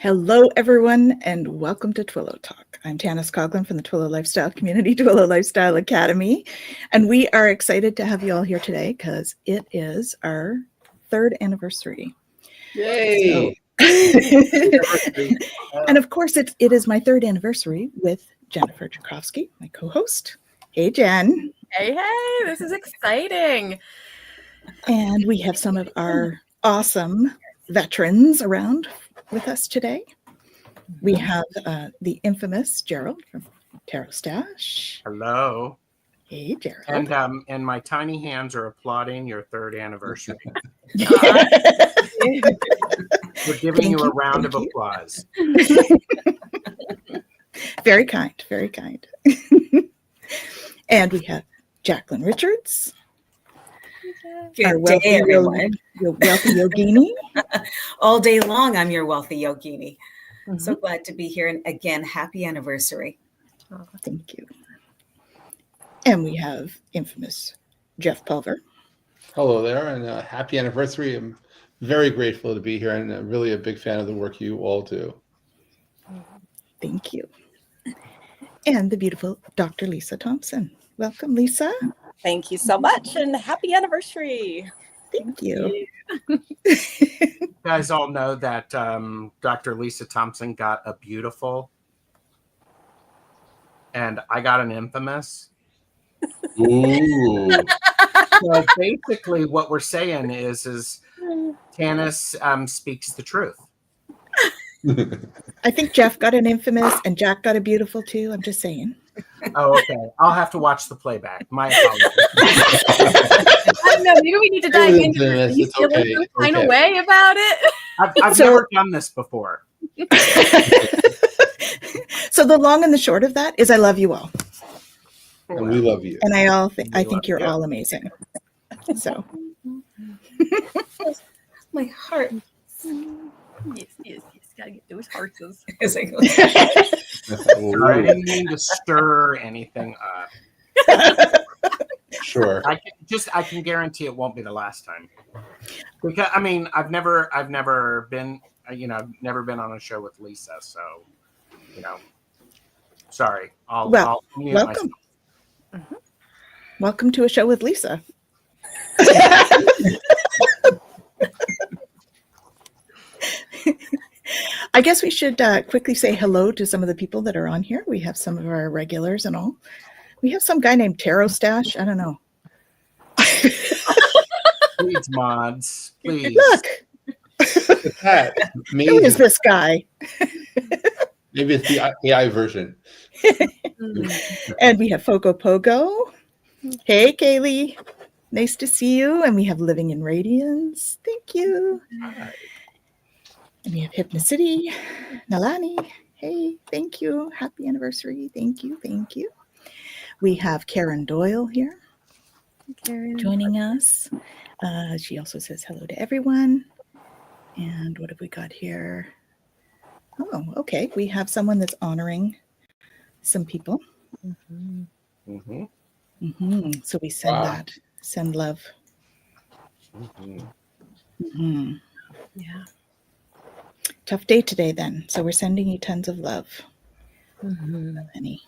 Hello, everyone, and welcome to Twillow Talk. I'm Tanys Coughlan from the Twillow Lifestyle Community, Twillow Lifestyle Academy, and we are excited to have you all here today because it is our 3rd anniversary. Yay! And of course, it is my 3rd anniversary with Jennifer Jurkofsky, my co-host. Hey, Jen. Hey, this is exciting. And we have some of our awesome veterans around with us today. We have the infamous Gerald from Tarotstache. Hello. Hey, Gerald. And my tiny hands are applauding your 3rd anniversary. We're giving you a round of applause. Very kind, very kind. And we have Jacqueline Richards. Good day, everyone. Your wealthy yogini. All day long, I'm your wealthy yogini. So glad to be here. And again, happy anniversary. Oh, thank you. And we have infamous Jeff Pulver. Hello there, and happy anniversary. I'm very grateful to be here and really a big fan of the work you all do. Thank you. And the beautiful Dr. Lisa Thompson. Welcome, Lisa. Thank you so much, and happy anniversary. Thank you. You guys all know that Dr. Lisa Thompson got a beautiful, and I got an infamous. Ooh. So basically what we're saying is Tanys speaks the truth. I think Jeff got an infamous and Jack got a beautiful too. I'm just saying. Oh, okay. I'll have to watch the playback. My apologies. I don't know. Maybe we need to dive into this. You feel okay. some kind of way about it? I've never done this before. So the long and the short of that is I love you all. And we love you. And I think you're all amazing. So My heart. Yes. Gotta get those hearts. As I go. Sorry, I didn't mean to stir anything up. Sure. I can guarantee it won't be the last time. Because I've never been on a show with Lisa, so sorry. I'll mute welcome. myself. Welcome to a show with Lisa. I guess we should quickly say hello to some of the people that are on here. We have some of our regulars and all. We have some guy named Tarotstache. I don't know. Please, mods. Please. Look. Maybe Who is this guy? Maybe it's the AI version. And we have Fogo Pogo. Hey, Kaylee. Nice to see you. And we have Living in Radiance. Thank you. And we have Hypnocity, Nalani. Hey, thank you. Happy anniversary. Thank you. We have Karen Doyle here joining us. She also says hello to everyone. And what have we got here? Oh, okay. We have someone that's honoring some people. So we send love. Yeah. Tough day today then. So we're sending you tons of love. Honey.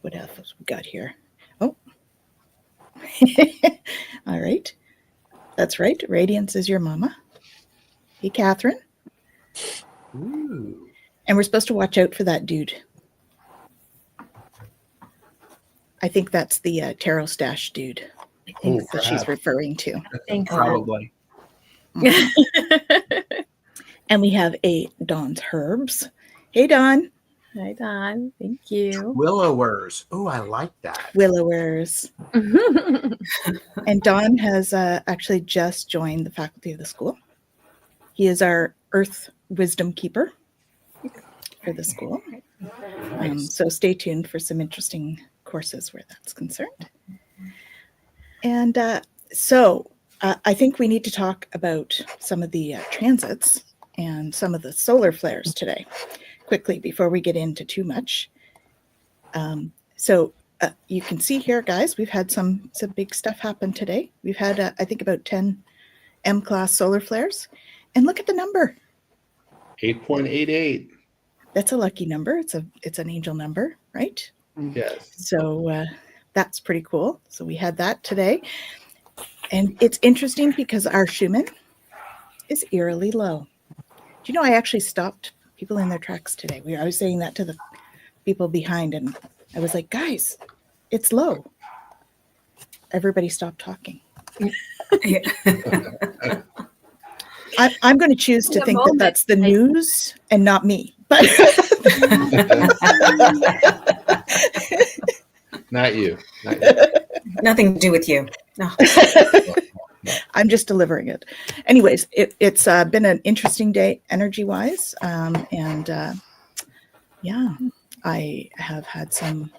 What else we got here? Oh. All right. That's right. Radiance is your mama. Hey, Catherine. Ooh. And we're supposed to watch out for that dude. I think that's the Tarotstache dude. I think that she's referring to. Probably. And we have a Dawn's Herbs. Hey, Dawn. Hi, Don. Thank you. Willowers. Oh, I like that. Willowers. And Don has actually just joined the faculty of the school. He is our Earth Wisdom Keeper for the school. So stay tuned for some interesting courses where that's concerned. And so I think we need to talk about some of the transits and some of the solar flares today, quickly before we get into too much. So you can see here, guys, we've had some big stuff happen today. We've had, I think, about 10 M-class solar flares. And look at the number. 8.88. That's a lucky number. It's an angel number, right? Yes. So that's pretty cool. So we had that today. And it's interesting because our Schumann is eerily low. Do you know I actually stopped people in their tracks today? I was saying that to the people behind, and I was like, guys, it's low. Everybody stopped talking. I'm going to choose to think that that's the news and not me. But Not you. Nothing to do with you. No. I'm just delivering it. Anyways, it's been an interesting day energy-wise. Yeah, I have had some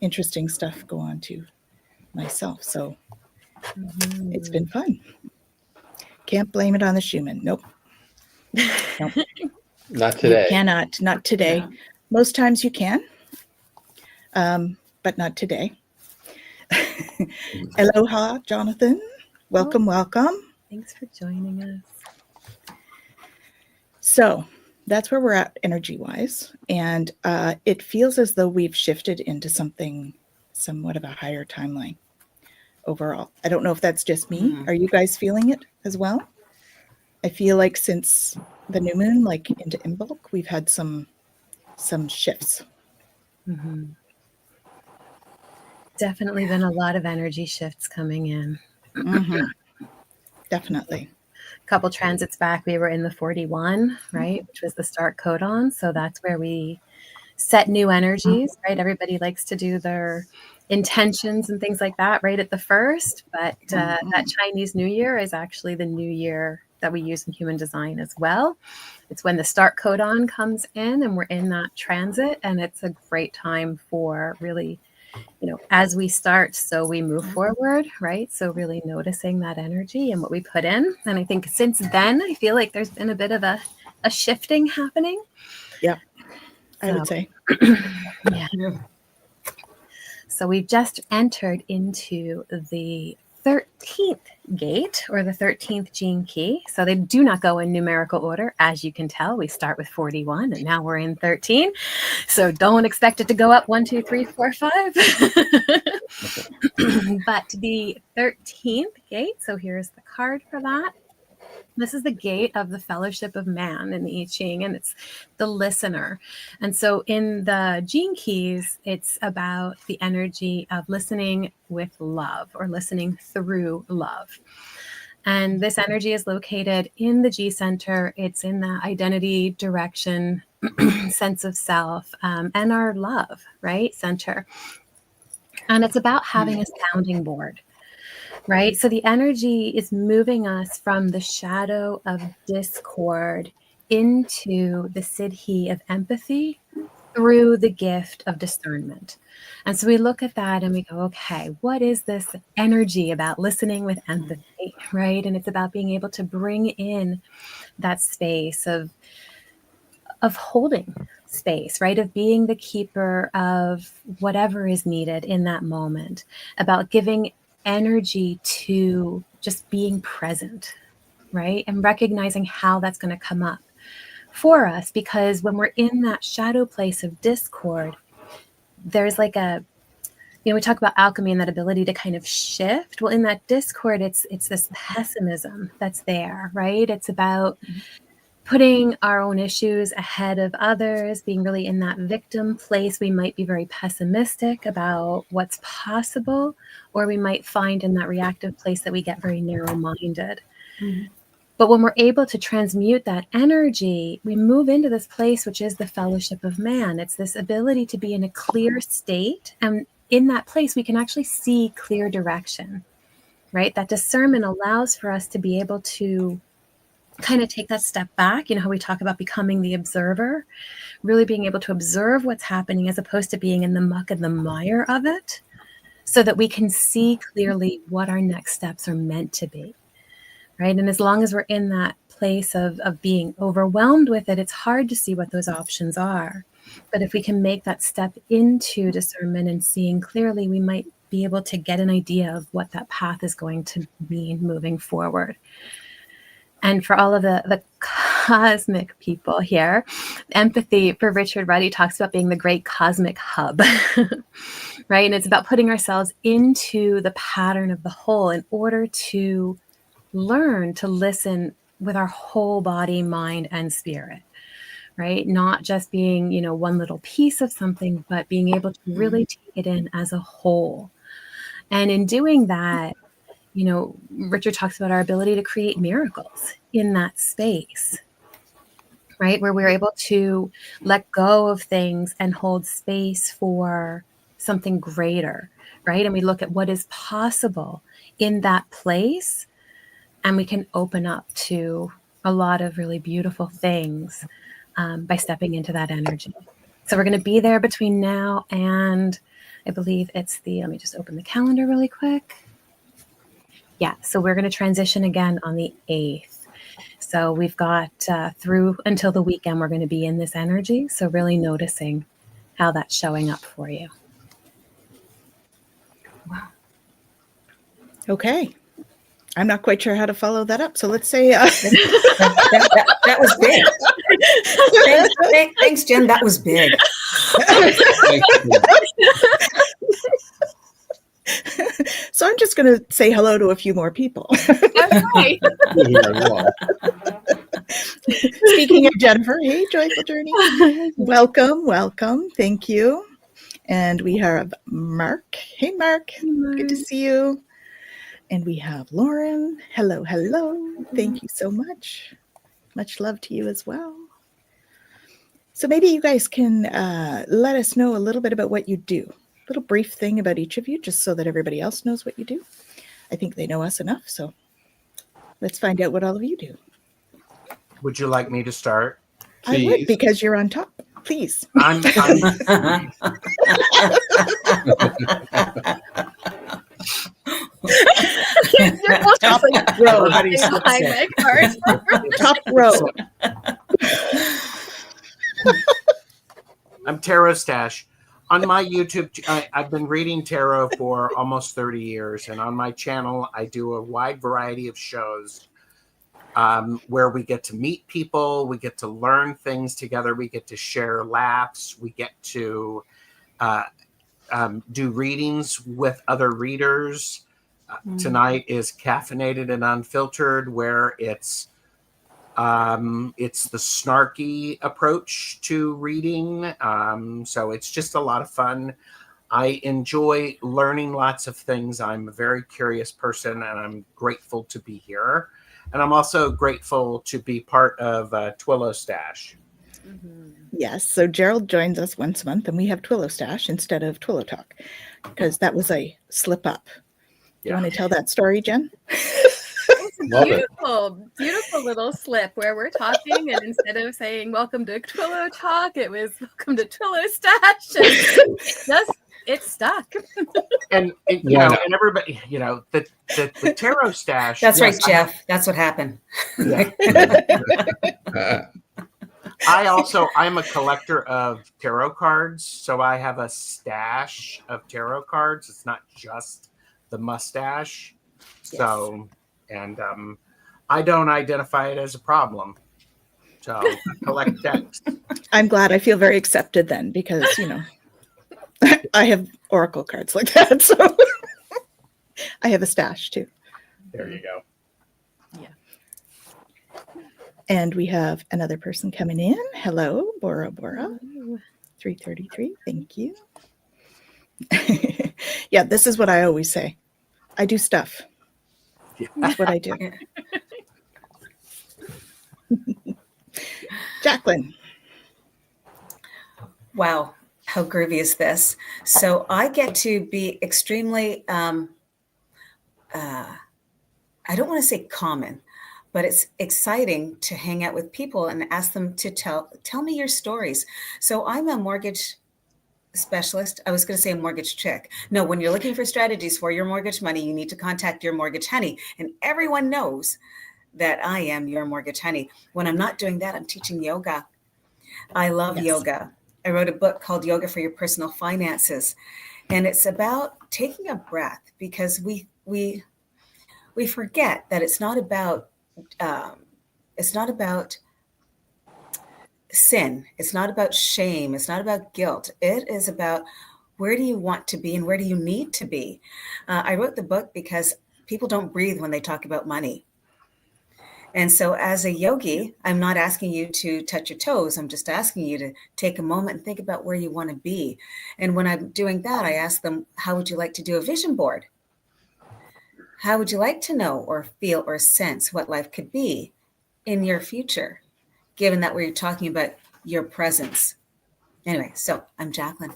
interesting stuff go on to myself. So it's been fun. Can't blame it on the Schumann. Nope. Not today. You cannot. Not today. Yeah. Most times you can, but not today. Aloha, Jonathan. Welcome, welcome. Thanks for joining us. So that's where we're at energy-wise. And it feels as though we've shifted into something somewhat of a higher timeline overall. I don't know if that's just me. Are you guys feeling it as well? I feel like since the new moon, like into Imbolc, we've had some shifts. Mm-hmm. Definitely been a lot of energy shifts coming in. Mm-hmm. Definitely. A couple transits back, we were in the 41, right, which was the start codon. So that's where we set new energies, right? Everybody likes to do their intentions and things like that right at the first, but that Chinese New Year is actually the new year that we use in human design as well. It's when the start codon comes in and we're in that transit, and it's a great time for really, as we start, so we move forward, right? So really noticing that energy and what we put in. And I think since then, I feel like there's been a bit of a shifting happening. Yeah, I would say. Yeah. So we've just entered into the 13th gate, or the 13th gene key. So they do not go in numerical order. As you can tell, we start with 41 and now we're in 13. So don't expect it to go up 1, 2, 3, 4, 5. But the 13th gate, so here's the card for that. This is the gate of the fellowship of man in the I Ching, and it's the listener. And so in the gene keys, it's about the energy of listening with love, or listening through love. And this energy is located in the G center. It's in the identity, direction, sense of self, and our love, right, center. And it's about having a sounding board. Right. So the energy is moving us from the shadow of discord into the siddhi of empathy through the gift of discernment. And so we look at that and we go, okay, what is this energy about listening with empathy? Right. And it's about being able to bring in that space of holding space, right? Of being the keeper of whatever is needed in that moment, about giving energy to just being present, right? And recognizing how that's going to come up for us, because when we're in that shadow place of discord, there's like we talk about alchemy and that ability to kind of shift. Well, in that discord, it's this pessimism that's there, right? It's about putting our own issues ahead of others, being really in that victim place. We might be very pessimistic about what's possible, or we might find in that reactive place that we get very narrow-minded. Mm-hmm. But when we're able to transmute that energy, we move into this place, which is the fellowship of man. It's this ability to be in a clear state. And in that place, we can actually see clear direction, right? That discernment allows for us to be able to kind of take that step back. How we talk about becoming the observer, really being able to observe what's happening as opposed to being in the muck and the mire of it, so that we can see clearly what our next steps are meant to be, right? And as long as we're in that place of being overwhelmed with it, it's hard to see what those options are. But if we can make that step into discernment and seeing clearly, we might be able to get an idea of what that path is going to mean moving forward. And for all of the cosmic people here. Empathy for Richard Ruddy talks about being the great cosmic hub, right? And it's about putting ourselves into the pattern of the whole in order to learn to listen with our whole body, mind, and spirit, right? Not just being, one little piece of something, but being able to really take it in as a whole. And in doing that, Richard talks about our ability to create miracles in that space, right? Where we're able to let go of things and hold space for something greater, right? And we look at what is possible in that place, and we can open up to a lot of really beautiful things by stepping into that energy. So we're going to be there between now and I believe it's let me just open the calendar really quick. Yeah, so we're going to transition again on the 8th. So we've got through until the weekend, we're going to be in this energy. So really noticing how that's showing up for you. Wow. Okay. I'm not quite sure how to follow that up. So let's say that was big. Thanks, Jen. That was big. So I'm just going to say hello to a few more people. Okay. Speaking of Jennifer, hey, Joyful Journey. Welcome. Thank you. And we have Mark. Hey, Mark. Good to see you. And we have Lauren. Hello. Thank you so much. Much love to you as well. So maybe you guys can let us know a little bit about what you do. A little brief thing about each of you, just so that everybody else knows what you do. I think they know us enough, so let's find out what all of you do. Would you like me to start? Please. I would, because you're on top. Please. I'm Top row. Top row. I'm Tarotstache. On my YouTube, I've been reading tarot for almost 30 years. And on my channel, I do a wide variety of shows where we get to meet people. We get to learn things together. We get to share laughs. We get to do readings with other readers. Tonight is Caffeinated and Unfiltered, where it's the snarky approach to reading. So it's just a lot of fun. I enjoy learning lots of things. I'm a very curious person, and I'm grateful to be here. And I'm also grateful to be part of Twillow-Stache. Mm-hmm. Yes. So Gerald joins us once a month, and we have Twillow-Stache instead of Twillow Talk, because that was a slip up. You want to tell that story, Jen? Beautiful little slip where we're talking, and instead of saying welcome to Twillow Talk, it was welcome to Twillow-Stache. And it stuck. And and everybody, the Tarotstache. That's right, Jeff. That's what happened. Yeah. I'm a collector of tarot cards, so I have a stash of tarot cards. It's not just the mustache. Yes. So, and I don't identify it as a problem. So I collect decks. I'm glad. I feel very accepted then, because, I have oracle cards like that. So I have a stash too. There you go. Yeah. And we have another person coming in. Hello, Bora. 333. Thank you. Yeah, this is what I always say. I do stuff. Yeah. That's what I do. Jacqueline. Wow, how groovy is this? So I get to be extremely, I don't want to say common, but it's exciting to hang out with people and ask them to tell me your stories. So I'm a mortgage specialist. I was going to say a mortgage chick. No, when you're looking for strategies for your mortgage money, you need to contact your mortgage honey. And everyone knows that I am your mortgage honey. When I'm not doing that, I'm teaching yoga. I love yoga. I wrote a book called Yoga for Your Personal Finances. And it's about taking a breath, because we forget that it's not about sin. It's not about shame. It's not about guilt. It is about where do you want to be and where do you need to be? I wrote the book because people don't breathe when they talk about money. And so as a yogi, I'm not asking you to touch your toes. I'm just asking you to take a moment and think about where you want to be. And when I'm doing that, I ask them, how would you like to do a vision board? How would you like to know or feel or sense what life could be in your future, given that we're talking about your presence? Anyway, so I'm Jacqueline.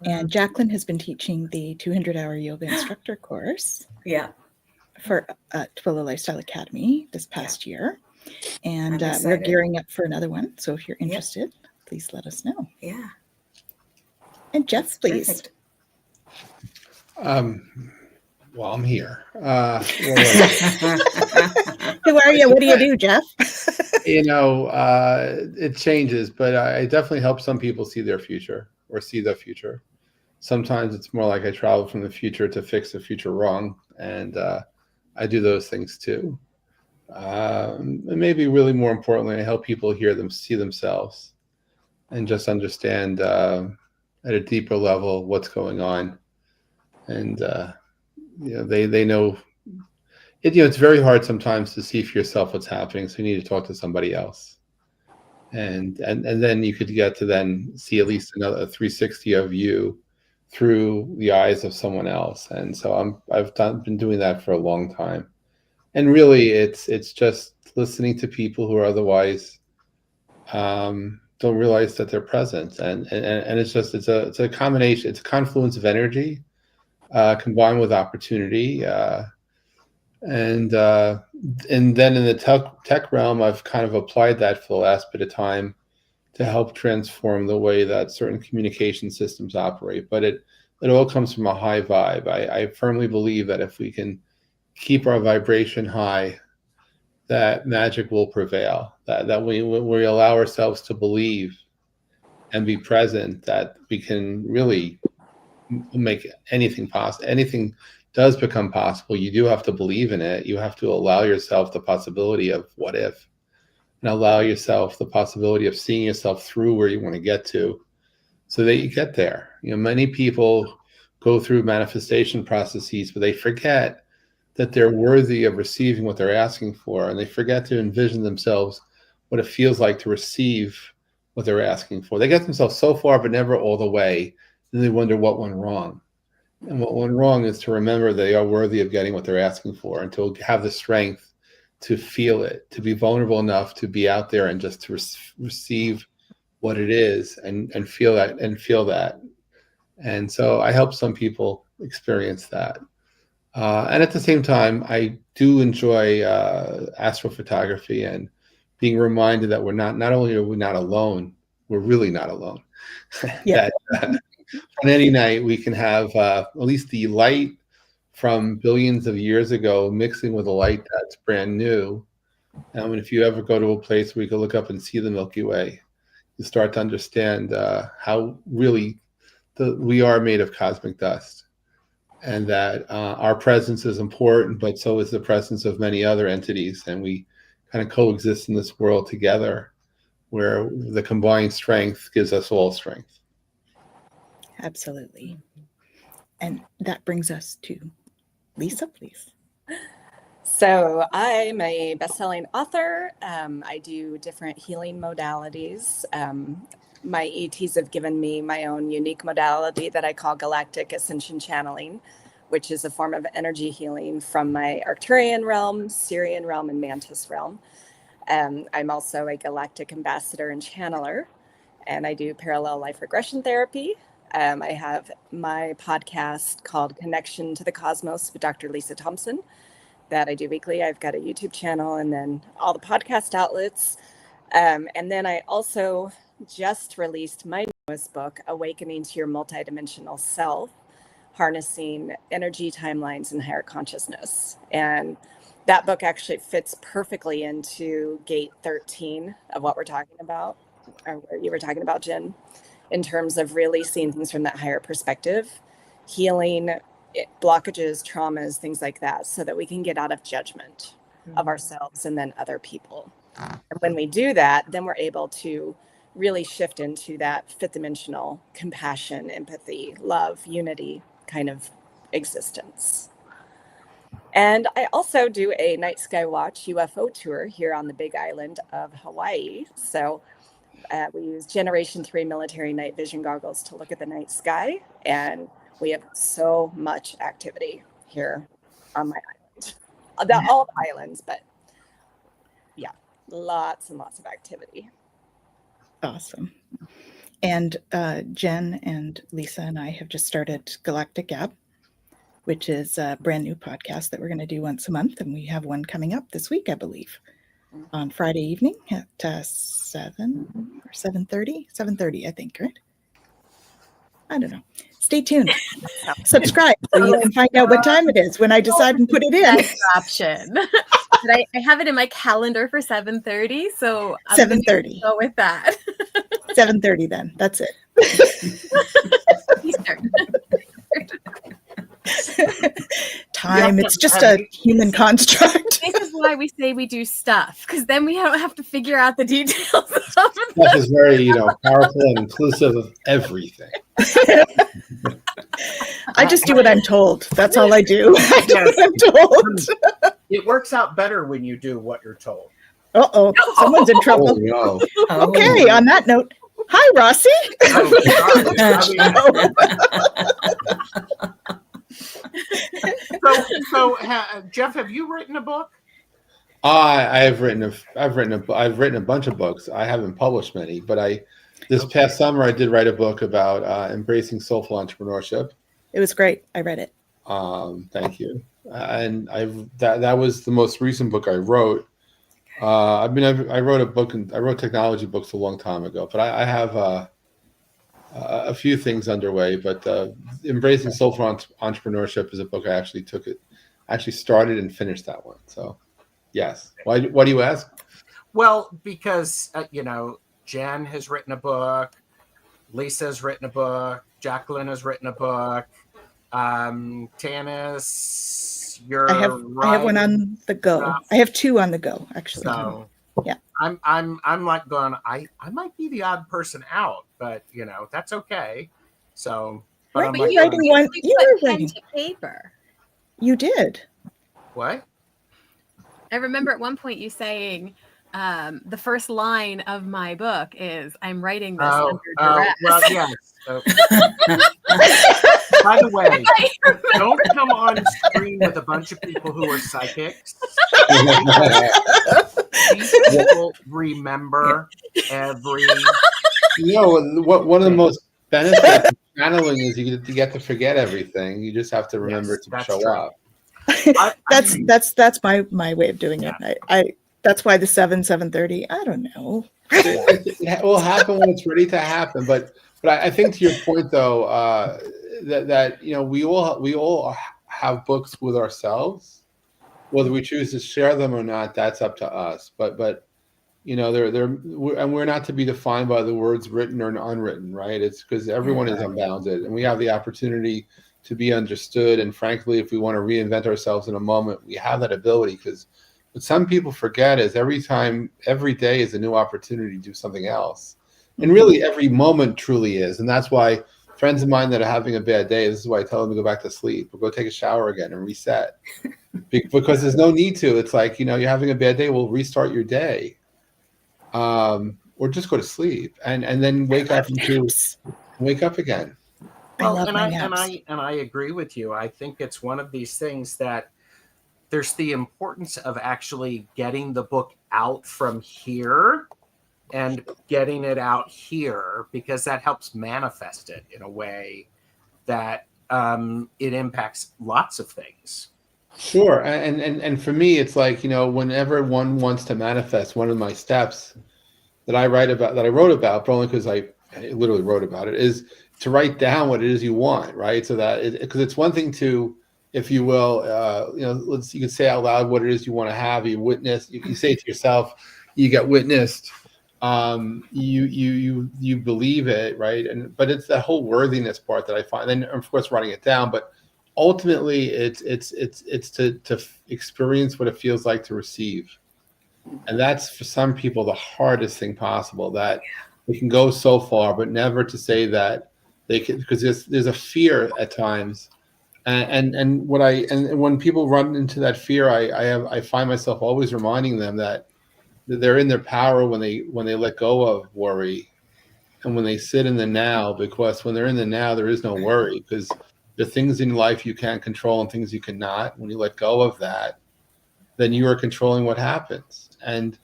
And Jacqueline has been teaching the 200-hour yoga instructor course. Yeah. For Twillow Lifestyle Academy this past year. And I'm we're excited. gearing up for another one. So if you're interested, please let us know. Yeah. And Jeff, please. Perfect. Well, I'm here. Who are you? What do you do, Jeff? It changes, but I definitely help some people see their future or see the future. Sometimes it's more like I travel from the future to fix the future wrong. And I do those things too. And maybe really more importantly, I help people see themselves and just understand at a deeper level what's going on. And they know it. It's very hard sometimes to see for yourself what's happening, so you need to talk to somebody else. And then you could get to then see at least another 360 of you through the eyes of someone else. And so I've been doing that for a long time. And really it's just listening to people who are otherwise don't realize that they're present. And it's a combination, it's a confluence of energy combined with opportunity. And then in the tech realm, I've kind of applied that for the last bit of time to help transform the way that certain communication systems operate. But it all comes from a high vibe. I firmly believe that if we can keep our vibration high, that magic will prevail, that we allow ourselves to believe and be present, that we can really make anything possible. Anything does become possible. You do have to believe in it. You have to allow yourself the possibility of what if, and allow yourself the possibility of seeing yourself through where you want to get to so that you get there. Many people go through manifestation processes, but they forget that they're worthy of receiving what they're asking for, and they forget to envision themselves what it feels like to receive what they're asking for. They get themselves so far, but never all the way. Then they wonder what went wrong. And what went wrong is to remember they are worthy of getting what they're asking for, and to have the strength to feel it, to be vulnerable enough to be out there and just to receive what it is and feel that. And so I help some people experience that. And at the same time, I do enjoy astrophotography and being reminded that not only are we not alone, we're really not alone. Yeah. That on any night we can have at least the light from billions of years ago mixing with a light that's brand new. And if you ever go to a place where you can look up and see the Milky Way, you start to understand how really we are made of cosmic dust. And that our presence is important, but so is the presence of many other entities. And we kind of coexist in this world together, where the combined strength gives us all strength. Absolutely. And that brings us to Lisa, please. So I'm a best-selling author. I do different healing modalities. My ETs have given me my own unique modality that I call Galactic Ascension Channeling, which is a form of energy healing from my Arcturian realm, Syrian realm, and Mantis realm. I'm also a Galactic Ambassador and Channeler, and I do parallel life regression therapy. I have my podcast called Connection to the Cosmos with Dr. Lisa Thompson that I do weekly. I've got a YouTube channel and then all the podcast outlets. And then I also just released my newest book, Awakening to Your Multidimensional Self, Harnessing Energy Timelines and Higher Consciousness. And that book actually fits perfectly into gate 13 of what we're talking about, or what you were talking about, Jen, in terms of really seeing things from that higher perspective, healing blockages, traumas, things like that, so that we can get out of judgment of ourselves and then other people. And when we do that, then we're able to really shift into that fifth dimensional compassion, empathy, love, unity kind of existence. And I also do a night sky watch UFO tour here on the Big Island of Hawaii. So we use Generation 3 military night vision goggles to look at the night sky. And we have so much activity here on my island. All the islands, but yeah, lots and lots of activity. Awesome. And Jen and Lisa and I have just started Galactic Gab, which is a brand new podcast that we're going to do once a month. And we have one coming up this week, I believe, on Friday evening at 7 or 7:30, 7:30, I think, right? I don't know. Stay tuned. Subscribe so you can find out what time it is when I decide and put it in. That's an option. But I have it in my calendar for 7:30, so I'm 7:30. Go with that. 7:30 then. That's it. Eastern. Time. It's just a human construct. This is why we say we do stuff, because then we don't have to figure out the details of Stuff is very, powerful and inclusive of everything. I just do what I'm told. That's all I do. I do what I'm told. It works out better when you do what you're told. Uh-oh. Someone's in trouble. Oh, no. Okay, on that note, hi, Rossi. Jeff, have you written a book? I've written a bunch of books. I haven't published many, but this past summer I did write a book about embracing soulful entrepreneurship. It was great. I read it. Thank you. And that was the most recent book I wrote. I wrote a book and I wrote technology books a long time ago, but I have a few things underway. But embracing soulful entrepreneurship is a book I actually started and finished that one. So yes. Why do you ask? Well, because Jen has written a book, Lisa's written a book, Jacqueline has written a book, Tanys, I have one on the go. stuff. I have two on the go, actually. So yeah. I'm like going, I might be the odd person out, but that's okay. So but Right, I'm but like, you're writing one. We You put were pen writing. to paper. You did. what? I remember at one point you saying, the first line of my book is, "I'm writing this under duress." Well, yes. By the way, don't come on screen with a bunch of people who are psychics. These people remember every. One of the most benefits of channeling is you get to forget everything. You just have to remember to show true. up. That's my way of doing it. I that's why the 7:30. I don't know. It will happen when it's ready to happen. But I think to your point though, that we all have books with ourselves. Whether we choose to share them or not, that's up to us. But we're not to be defined by the words written or unwritten, right? It's because everyone is unbounded, and we have the opportunity to be understood. And frankly, if we want to reinvent ourselves in a moment, we have that ability. Because what some people forget is every day is a new opportunity to do something else. And really every moment truly is. And that's why friends of mine that are having a bad day, this is why I tell them to go back to sleep or go take a shower again and reset. Because there's no need to. It's like, you're having a bad day, well, restart your day. Or just go to sleep and then wake up again. Well, I love my naps. and I agree with you. I think it's one of these things that there's the importance of actually getting the book out from here and getting it out here, because that helps manifest it in a way that it impacts lots of things. Sure. And for me, it's like, whenever one wants to manifest, one of my steps that I wrote about, but only because I literally wrote about it, is to write down what it is you want, right? So that because it's one thing to, if you will, you can say out loud what it is you want to have. You witness. You say it to yourself. You get witnessed. You believe it, right? But it's the whole worthiness part that I find. Then of course writing it down, but ultimately it's to experience what it feels like to receive. And that's for some people the hardest thing possible, that they can go so far, but never to say that they can, because there's a fear at times. And when people run into that fear, I find myself always reminding them that they're in their power when they let go of worry and when they sit in the now, because when they're in the now, there is no worry, because the things in life you can't control and things you cannot. When you let go of that, then you are controlling what happens. And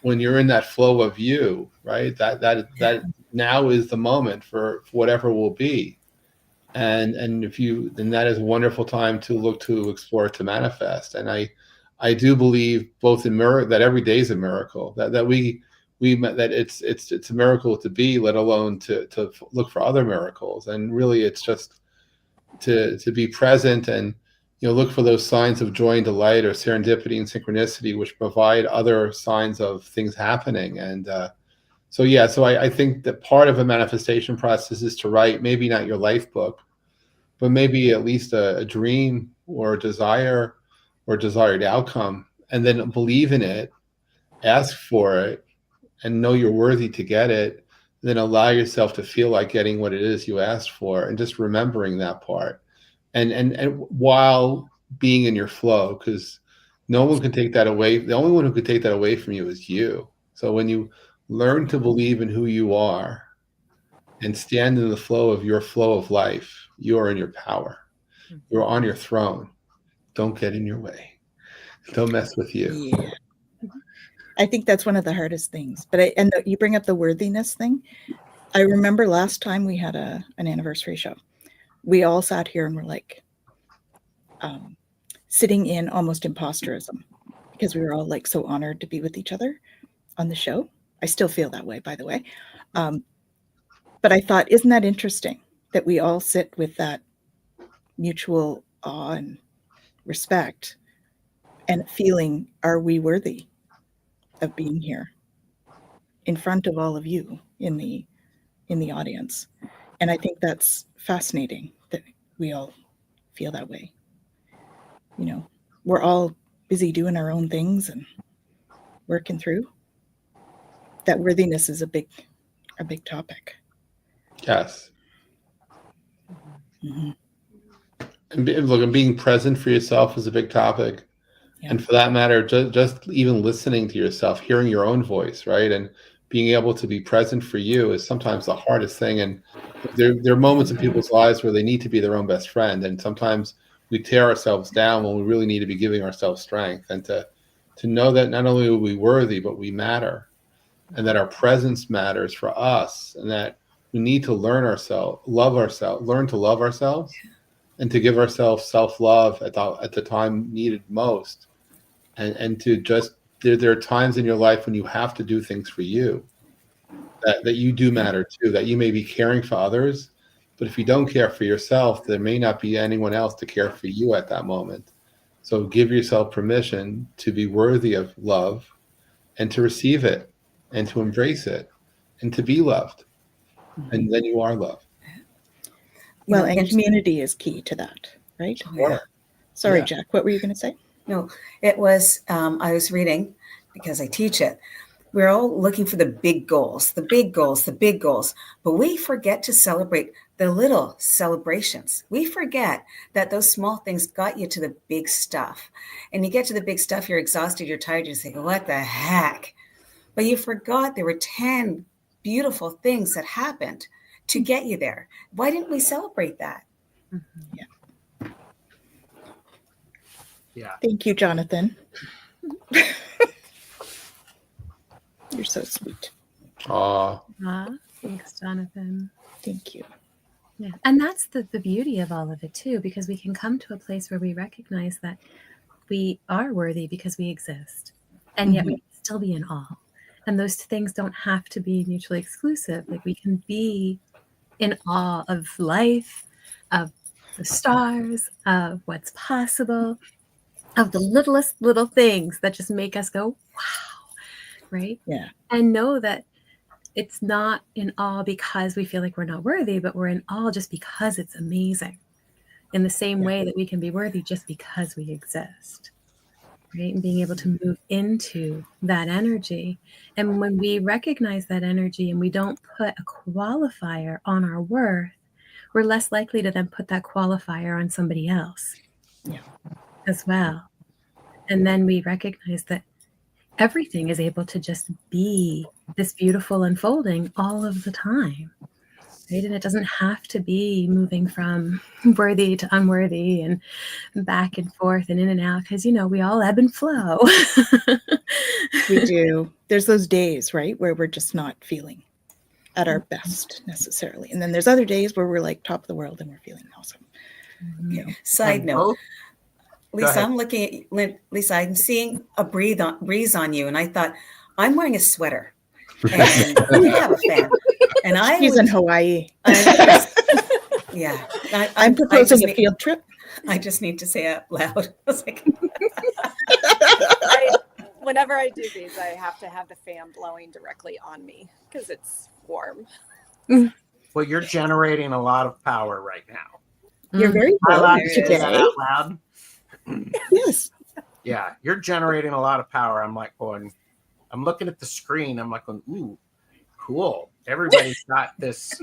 when you're in that flow of you, right, that now is the moment for whatever will be. And if you, then that is a wonderful time to look to explore, to manifest. And I do believe both in that every day is a miracle, that that it's a miracle to be, let alone to look for other miracles. And really it's just to be present and, look for those signs of joy and delight, or serendipity and synchronicity, which provide other signs of things happening. And so I think that part of a manifestation process is to write, maybe not your life book, but maybe at least a dream or a desire or desired outcome, and then believe in it, ask for it, and know you're worthy to get it. Then allow yourself to feel like getting what it is you asked for, and just remembering that part. And while being in your flow, because no one can take that away. The only one who can take that away from you is you. So when you learn to believe in who you are and stand in the flow of life, you are in your power. You're on your throne. Don't get in your way. Don't mess with you. Yeah. I think that's one of the hardest things. But you bring up the worthiness thing. I remember last time we had an anniversary show, we all sat here and were like sitting in almost imposterism, because we were all like so honored to be with each other on the show. I still feel that way, by the way. But I thought, isn't that interesting that we all sit with that mutual awe and respect and feeling, are we worthy of being here in front of all of you in the audience? And I think that's fascinating that we all feel that way. We're all busy doing our own things and working through. That worthiness is a big topic. Yes. Mm-hmm. And being present for yourself is a big topic. Yeah. And for that matter, just even listening to yourself, hearing your own voice, right? And being able to be present for you is sometimes the hardest thing. And there are moments in people's lives where they need to be their own best friend. And sometimes we tear ourselves down when we really need to be giving ourselves strength. And to know that not only are we worthy, but we matter. And that our presence matters for us. And that we need to learn to love ourselves, and to give ourselves self-love at the time needed most. And to just, there are times in your life when you have to do things for you, that you do matter too, that you may be caring for others, but if you don't care for yourself, there may not be anyone else to care for you at that moment. So give yourself permission to be worthy of love, and to receive it, and to embrace it, and to be loved. And then you are loved. Well, and community is key to that, right? Yeah. Sorry, Jack, what were you going to say? No, it was, I was reading, because I teach it. We're all looking for the big goals, but we forget to celebrate the little celebrations. We forget that those small things got you to the big stuff. And you get to the big stuff, you're exhausted, you're tired, you're thinking, what the heck? But you forgot there were 10 beautiful things that happened to get you there. Why didn't we celebrate that? Yeah. Yeah. Thank you, Jonathan. You're so sweet. Thanks, Jonathan. Thank you. Yeah. And that's the beauty of all of it too, because we can come to a place where we recognize that we are worthy because we exist, and yet we can still be in awe. And those things don't have to be mutually exclusive. Like, we can be in awe of life, of the stars, of what's possible, of the littlest little things that just make us go, wow, right? Yeah. And know that it's not in awe because we feel like we're not worthy, but we're in awe just because it's amazing. In the same way that we can be worthy just because we exist. right? And being able to move into that energy. And when we recognize that energy and we don't put a qualifier on our worth, we're less likely to then put that qualifier on somebody else as well. And then we recognize that everything is able to just be this beautiful unfolding all of the time, right? And it doesn't have to be moving from worthy to unworthy and back and forth and in and out, because, you know, we all ebb and flow. We do. There's those days, right, where we're just not feeling at our best necessarily. And then there's other days where we're like top of the world and we're feeling awesome. You know. Side note, Both- Lisa, I'm looking at Lisa. I'm seeing a breeze on you, and I thought I'm wearing a sweater, and you have a fan, and I She's would- in Hawaii. yeah, I'm proposing a field trip. I just need to say it out loud. I was like, Whenever I do these, I have to have the fan blowing directly on me because it's warm. Well, you're generating a lot of power right now. You're very Am I allowed well to say that today. out loud? Yes. Yeah, you're generating a lot of power. I'm like going, I'm looking at the screen. I'm like going, ooh, cool. Everybody's got this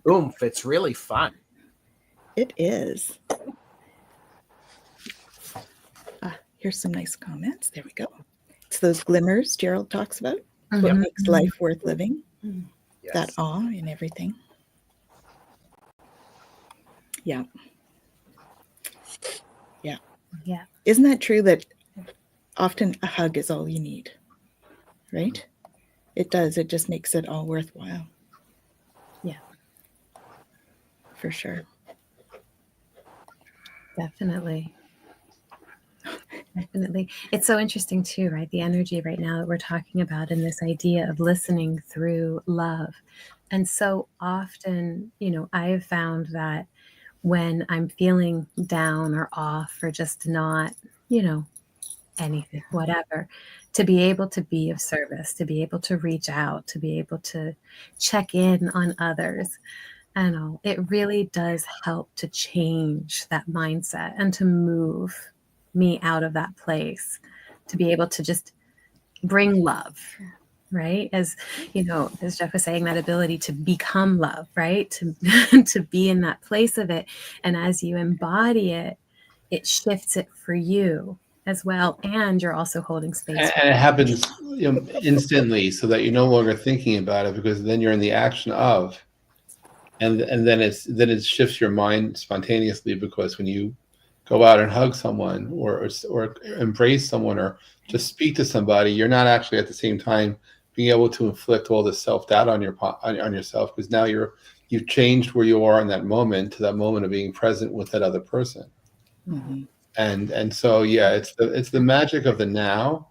oomph. It's really fun. It is. Here's some nice comments. There we go. It's those glimmers Gerald talks about. What makes life worth living. Yes. That awe and everything. Yeah. Yeah. Yeah. Isn't that true that often a hug is all you need? Right? It does. It just makes it all worthwhile. Yeah. For sure. Definitely. Definitely. It's so interesting too, right? The energy right now that we're talking about and this idea of listening through love. And so often, you know, I have found that when I'm feeling down or off or just not, you know, anything, whatever, to be able to be of service, to be able to reach out, to be able to check in on others. I know it really does help to change that mindset and to move me out of that place, to be able to just bring love, right? As you know, as Jeff was saying, that ability to become love, right? To to be in that place of it. And as you embody it, it shifts it for you as well. And you're also holding space. And it happens, you know, instantly, so that you're no longer thinking about it, because then you're in the action of, and then it shifts your mind spontaneously, because when you go out and hug someone or embrace someone or just speak to somebody, you're not actually at the same time being able to inflict all this self-doubt on yourself, because now you've changed where you are in that moment to that moment of being present with that other person. Mm-hmm. And so yeah, it's the magic of the now,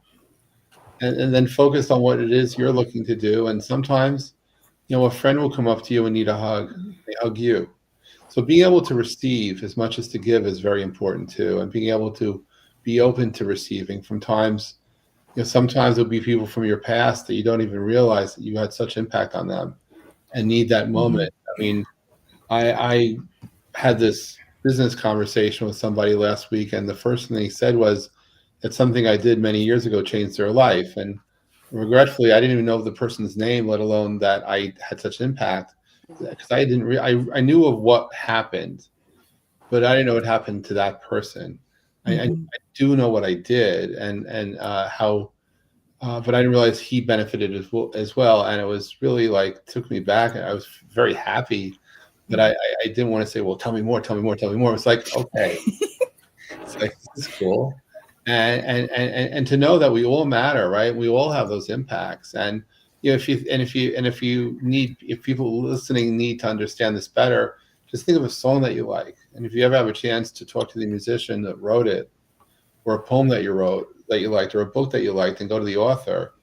and then focus on what it is you're looking to do. And sometimes, you know, a friend will come up to you and need a hug. They hug you. So being able to receive as much as to give is very important too, and being able to be open to receiving. From times, you know, sometimes there'll be people from your past that you don't even realize that you had such impact on them and need that moment. I mean, I had this business conversation with somebody last week, and the first thing he said was that something I did many years ago changed their life. And regretfully, I didn't even know the person's name, let alone that I had such impact, because I didn't. I knew of what happened, but I didn't know what happened to that person. I do know what I did and how, but I didn't realize he benefited as well. And it was really like, took me back. And I was very happy, but I didn't want to say, well, tell me more. It's like, okay, it's like, this is cool. And to know that we all matter, right? We all have those impacts. And you know, if people listening need to understand this better, just think of a song that you like. And if you ever have a chance to talk to the musician that wrote it, or a poem that you wrote that you liked, or a book that you liked, and go to the author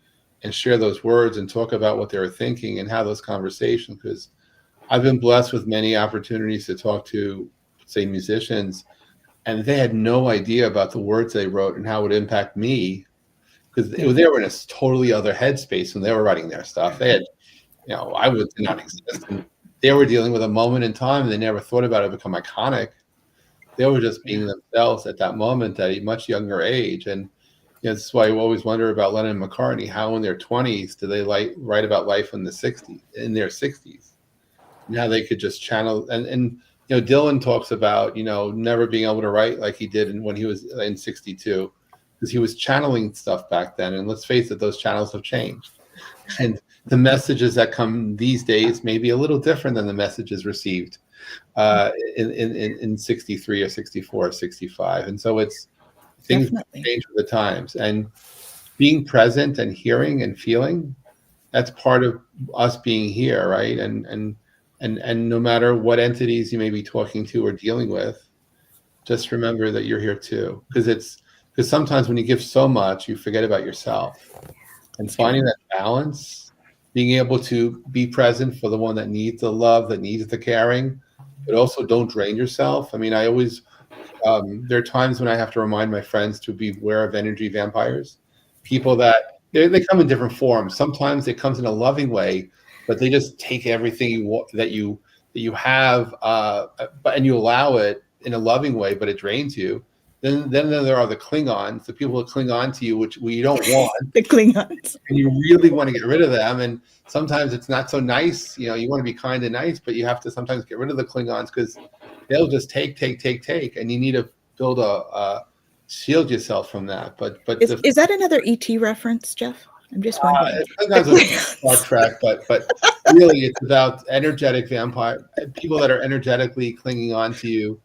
and share those words and talk about what they were thinking and have those conversations. Because I've been blessed with many opportunities to talk to, say, musicians, and they had no idea about the words they wrote and how it would impact me, because they were in a totally other headspace when they were writing their stuff. They had, you know, I would not exist. And they were dealing with a moment in time, and they never thought about it become iconic. They were just being themselves at that moment at a much younger age. And Yeah, that's why you always wonder about Lennon and McCartney. How in their 20s do they write about life in their 60s? And how they could just channel. And Dylan talks about, never being able to write like he did when he was in 62, because he was channeling stuff back then. And let's face it, those channels have changed. And the messages that come these days may be a little different than the messages received in 63 or 64 or 65. And so things change with the times, and being present and hearing and feeling, that's part of us being here, right? And no matter what entities you may be talking to or dealing with, just remember that you're here too, because sometimes when you give so much, you forget about yourself. And finding that balance, being able to be present for the one that needs the love, that needs the caring, but also don't drain yourself. I mean, I always there are times when I have to remind my friends to be aware of energy vampires, people that they come in different forms. Sometimes it comes in a loving way, but they just take everything that you have, and you allow it in a loving way, but it drains you. Then there are the Klingons, the people that cling on to you, which we don't want. The Klingons. And you really want to get rid of them. And sometimes it's not so nice. You want to be kind and nice, but you have to sometimes get rid of the Klingons because they'll just take. And you need to build shield yourself from that. But is that another ET reference, Jeff? I'm just wondering. Sometimes it's Star Trek, but really it's about energetic vampire people that are energetically clinging on to you,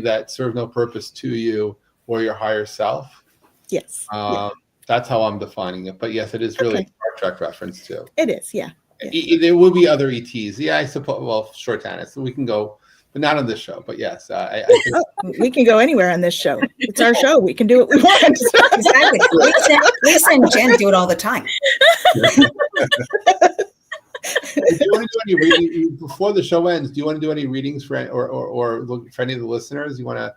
that serve no purpose to you or your higher self. Yes. That's how I'm defining it. But yes, it is really a Star Trek reference too. It is, yeah. There will be other ETs. Yeah, I suppose. Well, sure, Tanys. So we can go, but not on this show. But yes, I think we can go anywhere on this show. It's our show. We can do what we want. Exactly. Lisa and Jen do it all the time. Do you want to do any reading before the show ends? Do you want to do any readings for look for any of the listeners? You want to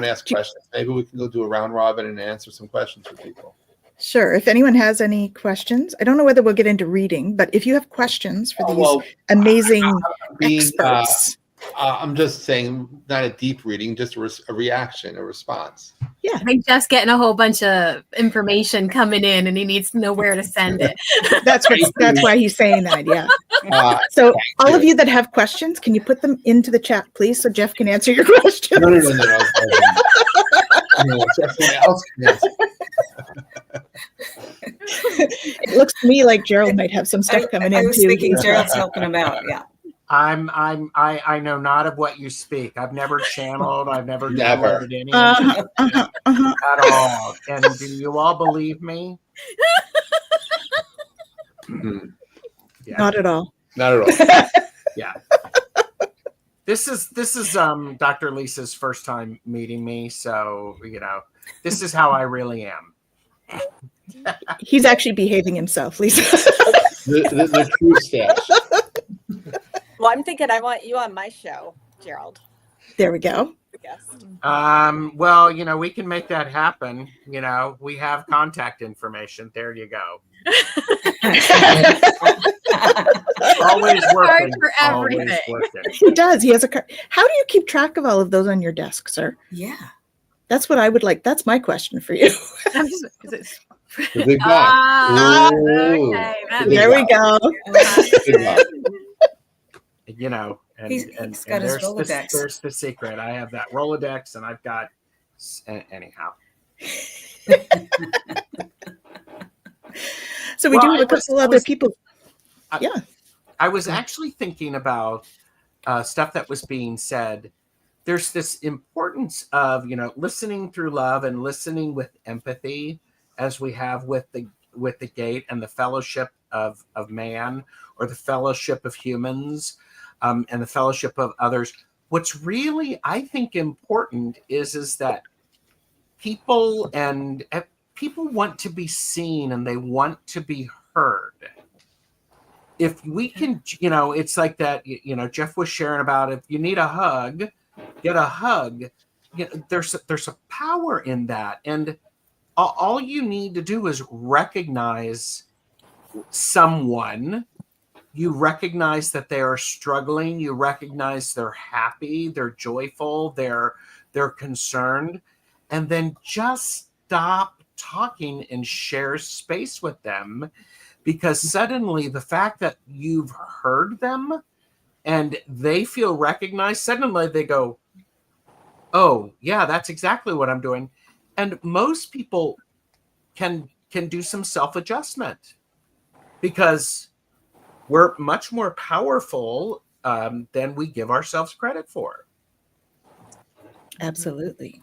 ask questions? Maybe we can go do a round robin and answer some questions for people. Sure. If anyone has any questions, I don't know whether we'll get into reading, but if you have questions for these amazing experts. I'm just saying, not a deep reading, just a reaction, a response. Yeah. I think Jeff's getting a whole bunch of information coming in, and he needs to know where to send it. That's why he's saying that. Yeah. So all of you that have questions, can you put them into the chat, please, so Jeff can answer your questions? No. Someone else can answer. It looks to me like Gerald might have some stuff coming in. I was thinking Gerald's helping him out. Yeah. I know not of what you speak. I've never channeled. I've never downloaded any at all. And do you all believe me? Yeah. Not at all. Not at all. Yeah. This is Dr. Lisa's first time meeting me, so this is how I really am. He's actually behaving himself, Lisa. the true stash. Well, I'm thinking I want you on my show, Gerald. There we go. Yes. Well, we can make that happen. We have contact information. There you go. Always working. For everything. Always working. He does. He has a card. How do you keep track of all of those on your desk, sir? Yeah. That's what I would like. That's my question for you. The big guy. Okay. There we go. He's got his Rolodex. There's the secret. I have that Rolodex, and I've got anyhow. So we do have a couple other people. Yeah. I was actually thinking about stuff that was being said. There's this importance of, listening through love and listening with empathy, as we have with the gate and the fellowship of man, or the fellowship of humans, and the fellowship of others. What's really, I think, important is that people want to be seen, and they want to be heard. If we can, it's like that, Jeff was sharing about, if you need a hug, get a hug. There's a power in that. And all you need to do is recognize someone. You recognize that they are struggling. You recognize they're happy, they're joyful, they're concerned. And then just stop talking and share space with them, because suddenly the fact that you've heard them and they feel recognized, suddenly they go, oh yeah, that's exactly what I'm doing. And most people can do some self-adjustment, because we're much more powerful than we give ourselves credit for. Absolutely.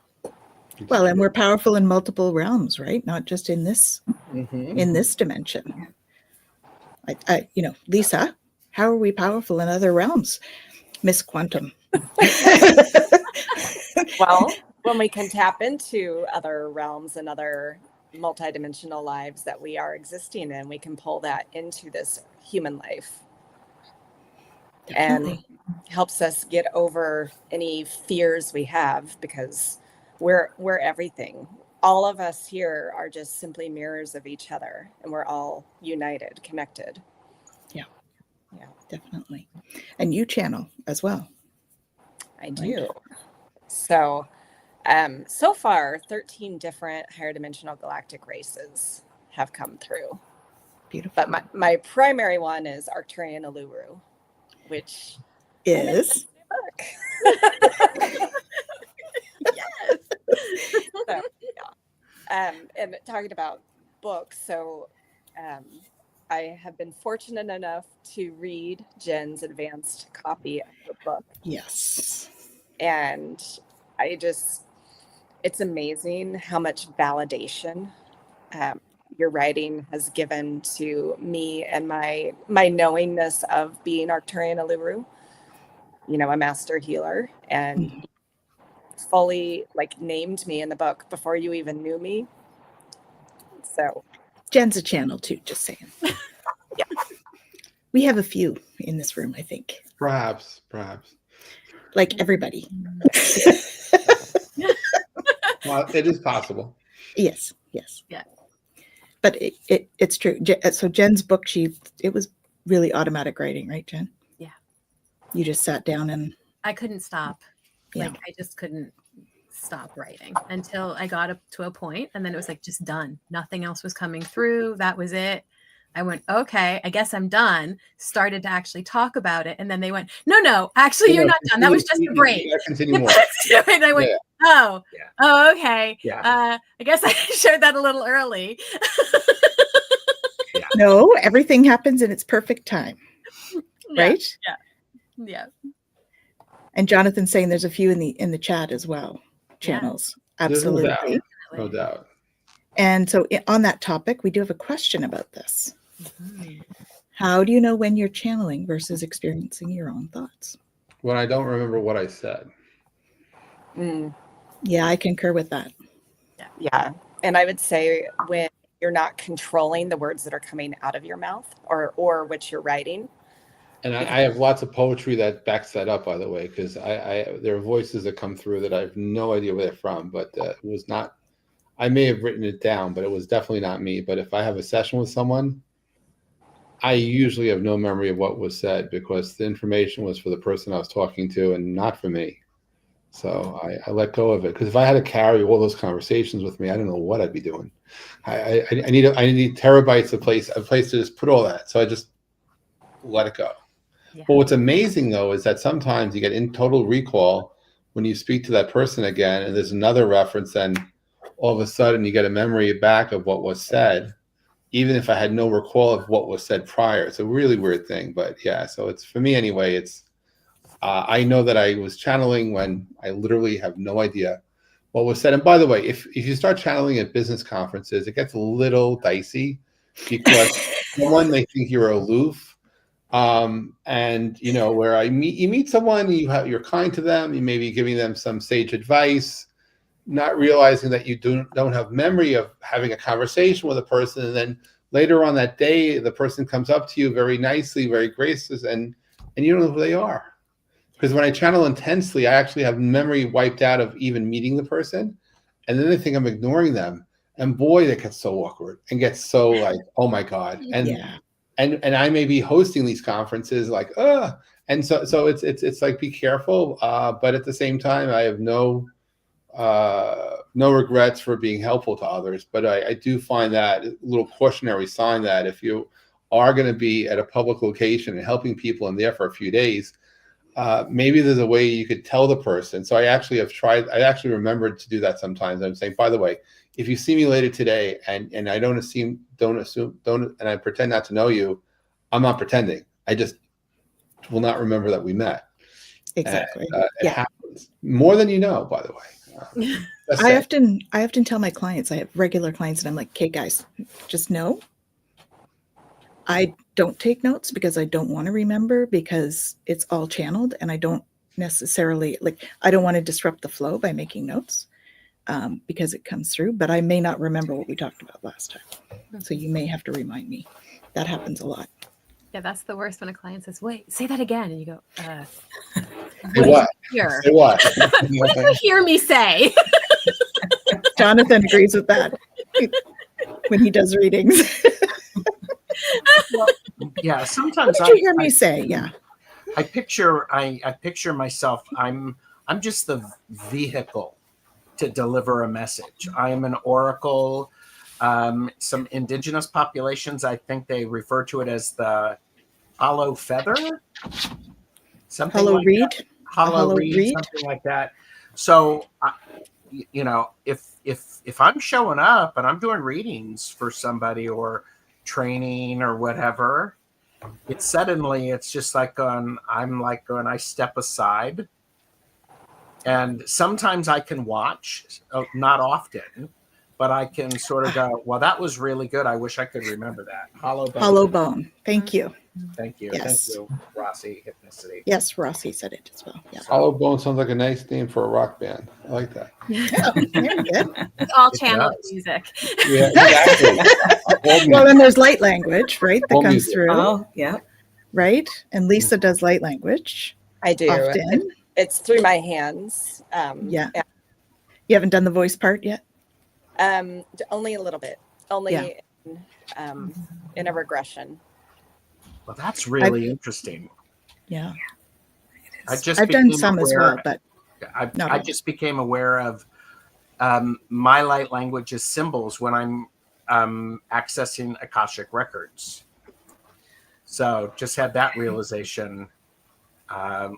Well, and we're powerful in multiple realms, right? Not just in this dimension. Lisa, how are we powerful in other realms, Miss Quantum? Well, when we can tap into other realms and other multidimensional lives that we are existing in, we can pull that into this human life. Definitely. And helps us get over any fears we have, because we're everything. All of us here are just simply mirrors of each other, and we're all united, connected. Yeah, definitely. And you channel as well. I do. So, so far, 13 different higher dimensional galactic races have come through. Beautiful. But my primary one is Arcturian Uluru, which is yes. So, yeah. And talking about books, so I have been fortunate enough to read Jen's advanced copy of the book. Yes. And it's amazing how much validation your writing has given to me and my knowingness of being Arcturian Uluru, a master healer, and fully named me in the book before you even knew me. So Jen's a channel too, just saying. Yeah. We have a few in this room, I think. Perhaps. Like everybody. Well, it is possible. Yes. Yeah. But it's true. So Jen's book, it was really automatic writing, right, Jen? Yeah. You just sat down and I couldn't stop. Yeah. I just couldn't stop writing until I got up to a point, and then it was just done. Nothing else was coming through. That was it. I went, okay, I guess I'm done. Started to actually talk about it. And then they went, no, actually, you're not done. That was just a break. Continue more. And I went, oh, okay. Yeah. I guess I shared that a little early. No, everything happens in its perfect time. Right? Yeah. And Jonathan's saying there's a few in the chat as well. Channels. Yeah. Absolutely. No doubt. And so on that topic, we do have a question about this. Mm-hmm. How do you know when you're channeling versus experiencing your own thoughts? When I don't remember what I said. Yeah, I concur with that. Yeah. And I would say when you're not controlling the words that are coming out of your mouth or which you're writing. And I have lots of poetry that backs that up, by the way, because there are voices that come through that I have no idea where they're from, but it was not. I may have written it down, but it was definitely not me. But if I have a session with someone, I usually have no memory of what was said, because the information was for the person I was talking to and not for me. So I let go of it, because if I had to carry all those conversations with me, I don't know what I'd be doing. I need terabytes of place to just put all that. So I just let it go. Yeah. But what's amazing, though, is that sometimes you get in total recall when you speak to that person again, and there's another reference, and all of a sudden you get a memory back of what was said, even if I had no recall of what was said prior. It's a really weird thing, but yeah. So it's, for me anyway, it's I know that I was channeling when I literally have no idea what was said. And by the way, if you start channeling at business conferences, it gets a little dicey, because one, they think you're aloof. And where you meet someone, you're kind to them, you may be giving them some sage advice, not realizing that you don't have memory of having a conversation with a person, and then later on that day, the person comes up to you very nicely, very gracious, and you don't know who they are. Because when I channel intensely, I actually have memory wiped out of even meeting the person, and then they think I'm ignoring them, and boy, that gets so awkward and gets so oh my God. And I may be hosting these conferences and so it's be careful, but at the same time, I have no no regrets for being helpful to others, but I do find that a little cautionary sign that if you are going to be at a public location and helping people in there for a few days, maybe there's a way you could tell the person. So I actually remembered to do that sometimes. I'm saying, by the way, if you see me later today and I don't assume, and I pretend not to know you, I'm not pretending. I just will not remember that we met. Exactly. And, it happens more than you know, by the way. I often tell my clients, I have regular clients, and I'm like, okay, guys, just know I don't take notes because I don't want to remember, because it's all channeled, and I don't necessarily I don't want to disrupt the flow by making notes, because it comes through, but I may not remember what we talked about last time. So you may have to remind me. That happens a lot. Yeah, that's the worst when a client says, wait, say that again. And you go, What? Hear? Say what? What did you hear me say? Jonathan agrees with that when he does readings. Well, yeah, sometimes What did you hear me say? Yeah. I picture myself. I'm just the vehicle to deliver a message. I am an oracle. Some indigenous populations, I think they refer to it as the hollow feather, something Hollow like reed. that. Hollow reed, something like that. So, if I'm showing up and I'm doing readings for somebody or training or whatever, it's just like I step aside, and sometimes I can watch, not often, but I can sort of go, well, that was really good. I wish I could remember that. Hollow bone. Hollow bone. Thank you. Thank you. Yes. Thank you, Rossi Hypnicity. Yes, Rossi said it as well. Yeah. Hollow Bone sounds like a nice name for a rock band. I like that. Yeah, very good. It's all It channeled does. music. Yeah, exactly. Well, then there's light language, right? That Whole comes music. through, Oh, yeah. right? And Lisa does light language I do. often. It's through my hands. Yeah. You haven't done the voice part yet? Only a little bit. Only Yeah. in a regression. Well, that's really interesting. Yeah. I just I've done became some as aware- well, but not I all. just became aware of my light language is symbols when I'm accessing Akashic records. So just had that realization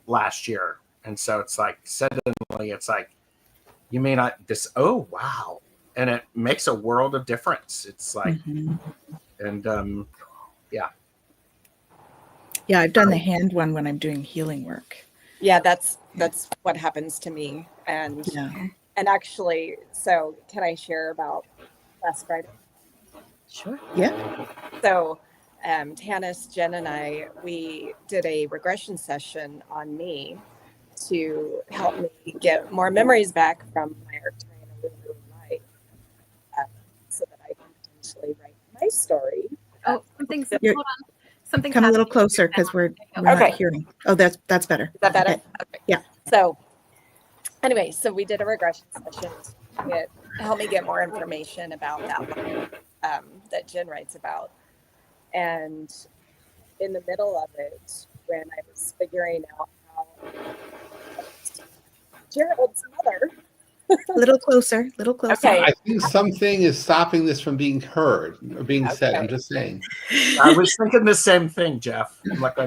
last year. And so it's like, suddenly it's like, you may not oh, wow. And it makes a world of difference. It's like, Mhm. and yeah. Yeah, I've done the hand one when I'm doing healing work. Yeah, that's what happens to me. And Yeah. and actually, so can I share about last Friday? Sure. Yeah. So Tanys, Jen, and I, we did a regression session on me to help me get more memories back from my Arcturian Illuminated life, so that I can potentially write my story. Oh, something's You're- hold on. Something's Come a little happening. closer because we're Okay. not hearing. Oh, that's better. Is that better? Okay. Okay. Yeah. So anyway, so we did a regression session to help me get more information about that life, that Jen writes about. And in the middle of it, when I was figuring out how Gerald's mother. A little closer. Little closer. Okay. I think something is stopping this from being heard or being said. I'm just saying. I was thinking the same thing, Jeff. I'm like,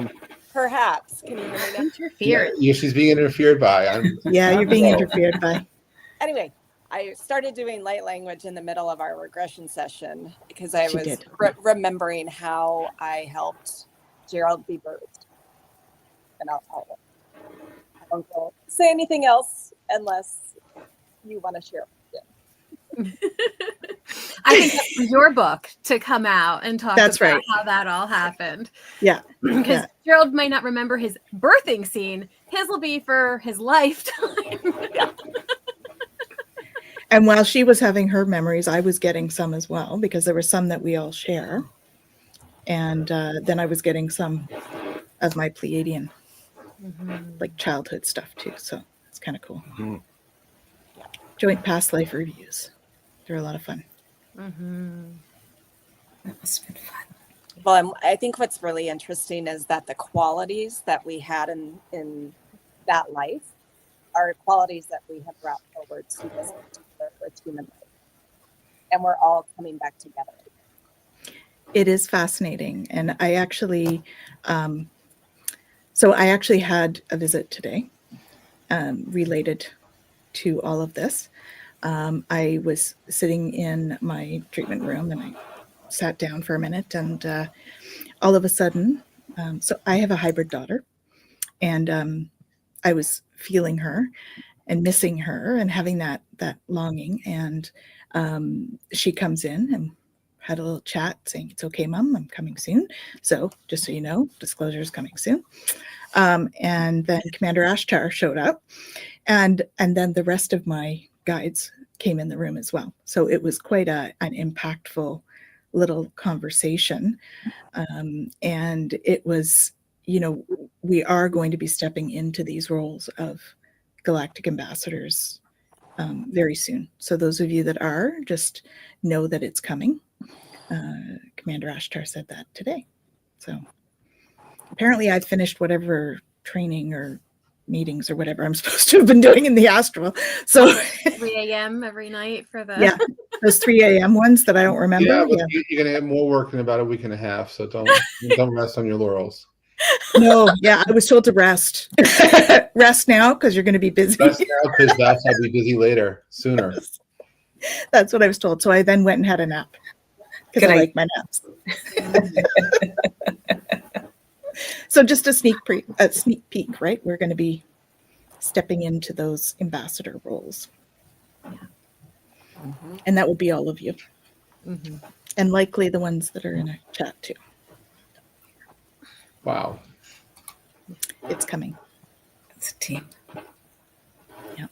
Perhaps. Can you hear me now? Interference. Yeah, she's being interfered by. Yeah, you're being interfered by. Anyway, I started doing light language in the middle of our regression session because I She was did. remembering how I helped Gerald be birthed. And I won't go say anything else unless you want to share it. I think that's for your book to come out and talk That's about right. how that all happened. Yeah. Because Yeah. Gerald might not remember his birthing scene. His will be for his lifetime. And while she was having her memories, I was getting some as well, because there were some that we all share. And then I was getting some of my Pleiadian, like childhood stuff too. So it's kind of cool. Mhm. Joint past life reviews. They're a lot of fun. That must have been fun. Well, I think what's really interesting is that the qualities that we had in that life are qualities that we have brought forward to this particular Earth human life. And we're all coming back together. It is fascinating. And I actually, so I actually had a visit today related to all of this. I was sitting in my treatment room and I sat down for a minute, and all of a sudden, so I have a hybrid daughter, and I was feeling her and missing her and having that longing. And she comes in and had a little chat saying, "It's okay, Mom, I'm coming soon. So just so you know, disclosure is coming soon." And then Commander Ashtar showed up, and then the rest of my guides came in the room as well. So it was quite an impactful little conversation. And it was, we are going to be stepping into these roles of Galactic Ambassadors very soon. So those of you that are, just know that it's coming. Commander Ashtar said that today. So apparently I've finished whatever training or meetings or whatever I'm supposed to have been doing in the astral. So 3 a.m. every night for the yeah, those 3 a.m. ones that I don't remember. Yeah, well, you're gonna have more work in about a week and a half, so don't rest on your laurels. No, yeah, I was told to rest. Rest now because you're going to be busy. Rest now because that's I'll be busy later, sooner. That's what I was told. So I then went and had a nap because I like my naps. So just a sneak peek, right? We're going to be stepping into those ambassador roles. Yeah. Mm-hmm. And that will be all of you. Mm-hmm. And likely the ones that are in a chat too. Wow. It's coming. It's a team. Yeah.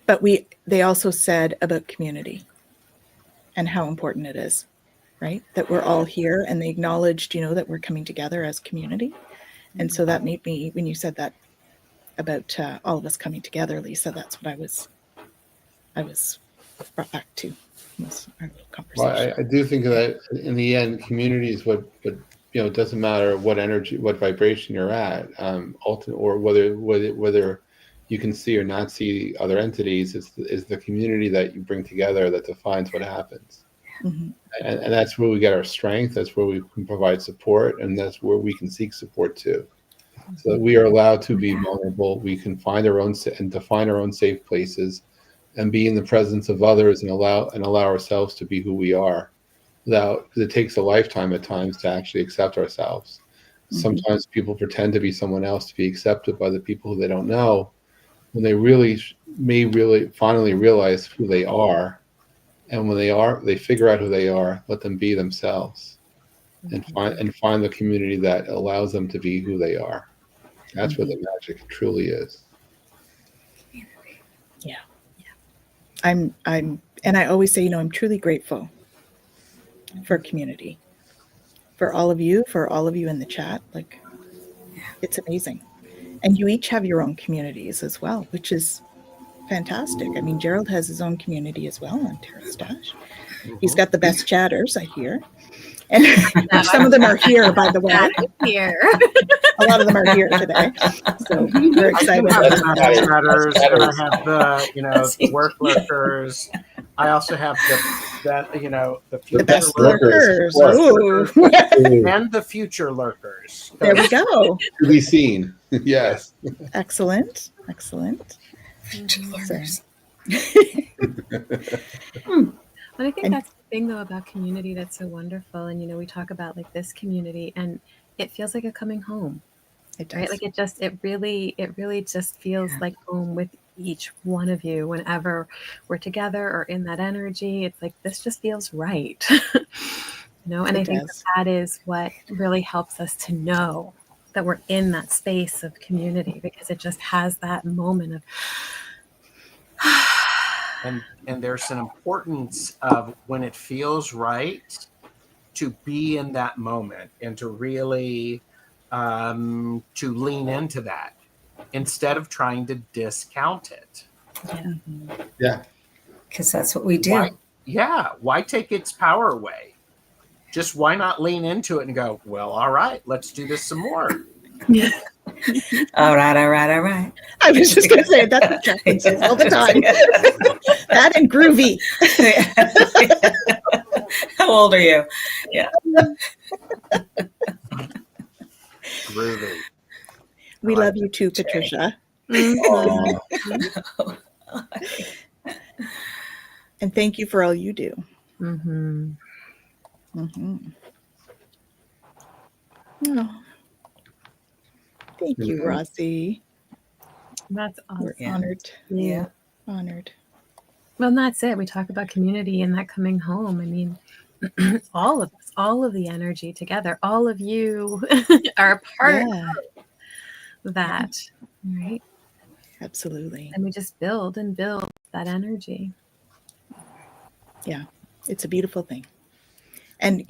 But they also said about community and how important it is, right? That we're all here, and they acknowledged, that we're coming together as community. And so that made me, when you said that about all of us coming together, Lisa, that's what I was brought back to. Was our little conversation. Well, I do think that in the end, community is what it doesn't matter what energy, what vibration you're at, or whether you can see or not see other entities. Is the community that you bring together that defines what happens. Mm-hmm. And that's where we get our strength. That's where we can provide support, and that's where we can seek support too. So that we are allowed to be vulnerable. We can find our own and define our own safe places, and be in the presence of others, and allow ourselves to be who we are. Because it takes a lifetime at times to actually accept ourselves. Mm-hmm. Sometimes people pretend to be someone else to be accepted by the people who they don't know, when they may finally realize who they are. And when they figure out who they are, let them be themselves, mm-hmm. and find the community that allows them to be who they are. That's mm-hmm. where the magic truly is. Yeah. I'm and I always say, I'm truly grateful for community, for all of you in the chat. Like, it's amazing. And you each have your own communities as well, which is fantastic. I mean, Gerald has his own community as well on Tarotstache. He's got the best chatters, I hear. And some of them are here, by the way. Here. A lot of them are here today. So we're excited. I have the chatters, and I have the work lurkers. I also have the best lurkers. And the future lurkers. There we go. To be seen. Yes. Excellent. Future lurkers. But I think that's the thing, though, about community that's so wonderful. And, we talk about like this community, and it feels like a coming home. It does. Right? Like it really just feels like home with each one of you whenever we're together or in that energy. It's like, this just feels right. And I think that is what really helps us to know that we're in that space of community, because it just has that moment of and there's an importance of when it feels right to be in that moment and to really to lean into that instead of trying to discount it. Yeah. Because that's what we do. Why take its power away? Just why not lean into it and go, well, all right, let's do this some more. Yeah. All right, all right, all right. I was just going to say that's what Jacqueline says all the time. That and groovy. How old are you? Yeah. Groovy. We I like love you too, Patricia. Mhm. And thank you for all you do. Mhm. Mhm. Oh, thank you, Mhm. Rossi. That's We're awesome. honored. Yeah. Honored. Well, and that's it. We talk about community and that coming home. I mean, all of us, all of the energy together, all of you are a part Yeah, of that, right? absolutely. And we just build and build that energy. Yeah, it's a beautiful thing. And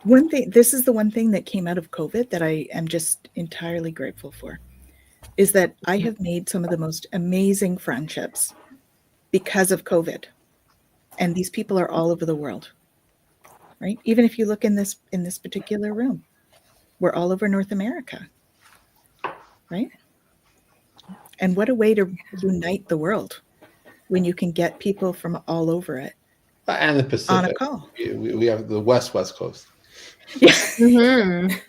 one thing, this is the one thing that came out of COVID that I am just entirely grateful for, is that I have made some of the most amazing friendships because of COVID. And these people are all over the world, right? Even if you look in this particular room, we're all over North America, right? And what a way to unite the world when you can get people from all over it And the on a Pacific. call. We have the West Coast. Yeah. Mhm.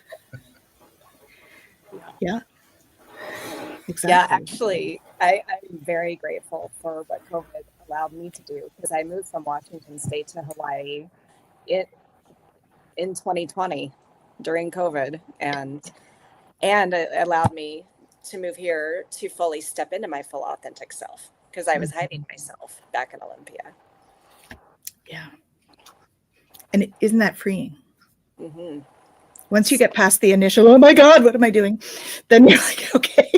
Yeah. Exactly. Yeah, actually, I'm very grateful for what COVID allowed me to do, because I moved from Washington State to Hawaii in 2020 during COVID, and it allowed me to move here to fully step into my full authentic self, because I was hiding myself back in Olympia. Yeah. And isn't that freeing? Mm-hmm. Once you get past the initial, oh my God, what am I doing? Then you're like, okay.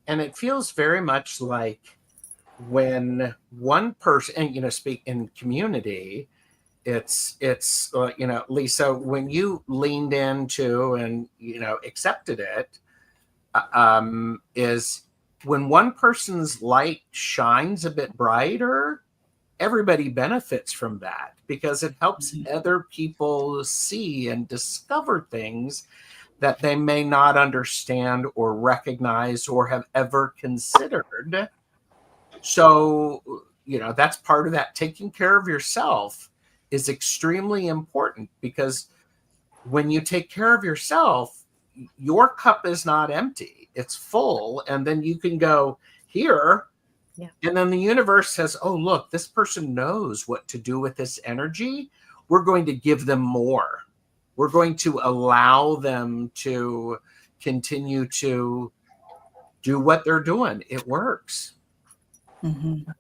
And it feels very much like when one person, and speak in community, it's Lisa, when you leaned into and accepted it, is when one person's light shines a bit brighter, everybody benefits from that, because it helps other people see and discover things that they may not understand or recognize or have ever considered. So, that's part of that. Taking care of yourself is extremely important, because when you take care of yourself, your cup is not empty, it's full. And then you can go here. Yeah. And then the universe says, oh, look, this person knows what to do with this energy. We're going to give them more. We're going to allow them to continue to do what they're doing. It works. Mm-hmm.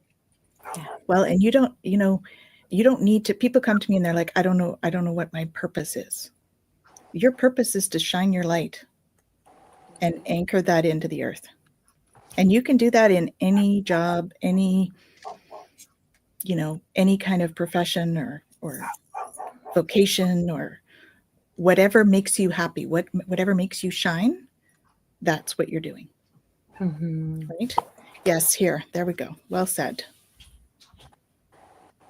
Yeah. Well, and you don't need to, people come to me and they're like, I don't know what my purpose is. Your purpose is to shine your light and anchor that into the earth. And you can do that in any job, any kind of profession or vocation, or whatever makes you happy, whatever makes you shine, that's what you're doing. Mhm. Right? Yes, there we go. Well said.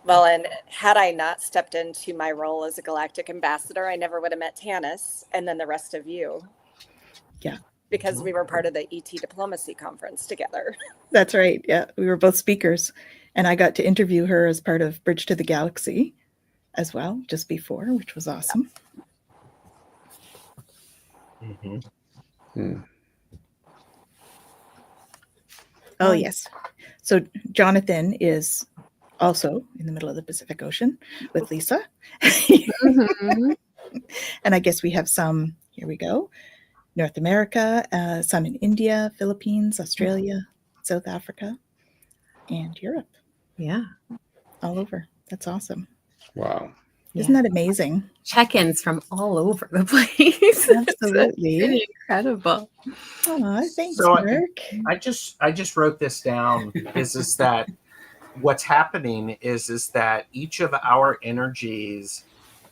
Well, and had I not stepped into my role as a Galactic Ambassador, I never would have met Tanys and then the rest of you. Yeah. Because we were part of the ET Diplomacy Conference together. That's right. Yeah, we were both speakers, and I got to interview her as part of Bridge to the Galaxy as well, just before, which was awesome. Mm-hmm. Oh, yes. So Jonathan is also in the middle of the Pacific Ocean with Lisa. Mhm. And I guess we have some, here we go, North America, some in India, Philippines, Australia, South Africa, and Europe. Yeah. All over. That's awesome. Wow. Isn't that amazing? Check-ins from all over the place. Absolutely. It's really incredible. Oh, thanks, So Mark. I just wrote this down. is that what's happening is that each of our energies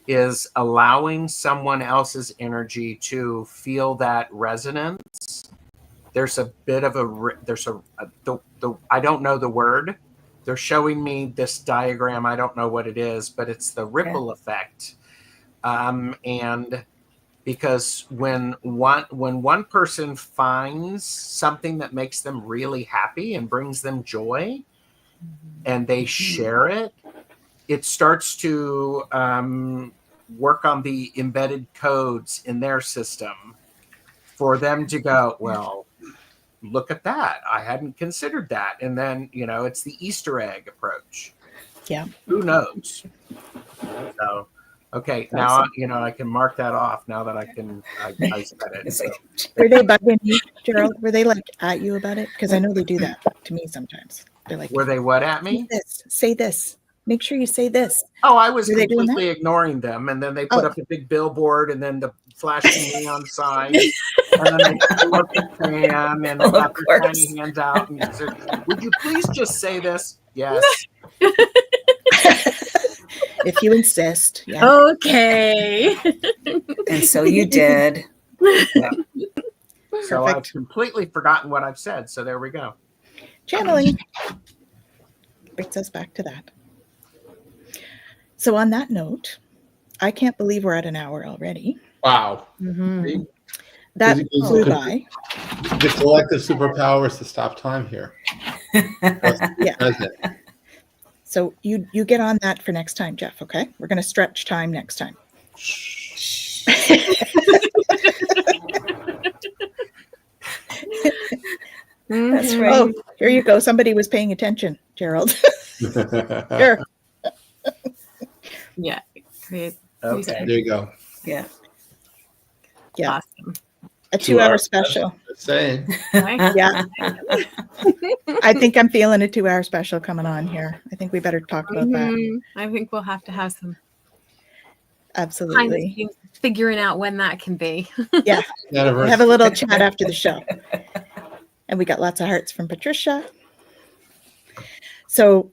is allowing someone else's energy to feel that resonance. There's a bit of I don't know the word. They're showing me this diagram. I don't know what it is, but it's the ripple effect. And because when one person finds something that makes them really happy and brings them joy, and they share it, it starts to work on the embedded codes in their system for them to go, well, look at that. I hadn't considered that. And then, it's the Easter egg approach. Yeah. Who knows? So, okay, now, I can mark that off now that I said it. So. Were they bugging you, Gerald? Were they like at you about it? Because I know they do that to me sometimes. They're like, were they what at me? Say this. Make sure you say this. Oh, I was Were they doing completely ignoring them. And then they put up a big billboard and then the flashing neon signs. And then they look at Pam and they got their tiny hands out. And he said, would you please just say this? Yes. If you insist. Yeah. Okay. And so you did. Yeah. So I've completely forgotten what I've said. So there we go. Channeling brings us back to that. So on that note, I can't believe we're at an hour already. Wow. Mm-hmm. That flew by. The collective superpower is to stop time here. Yeah. So you get on that for next time, Jeff, okay? We're going to stretch time next time. That's right. Oh, here you go. Somebody was paying attention, Gerald. Sure. Yeah. Great. Okay. There you go. Yeah. Yeah. Awesome. A 2-hour special. Just saying. Yeah. I think I'm feeling a 2-hour special coming on here. I think we better talk about that. I think we'll have to have some Absolutely. figuring out when that can be. Yeah. We'll have a little chat after the show. And we got lots of hearts from Patricia. So,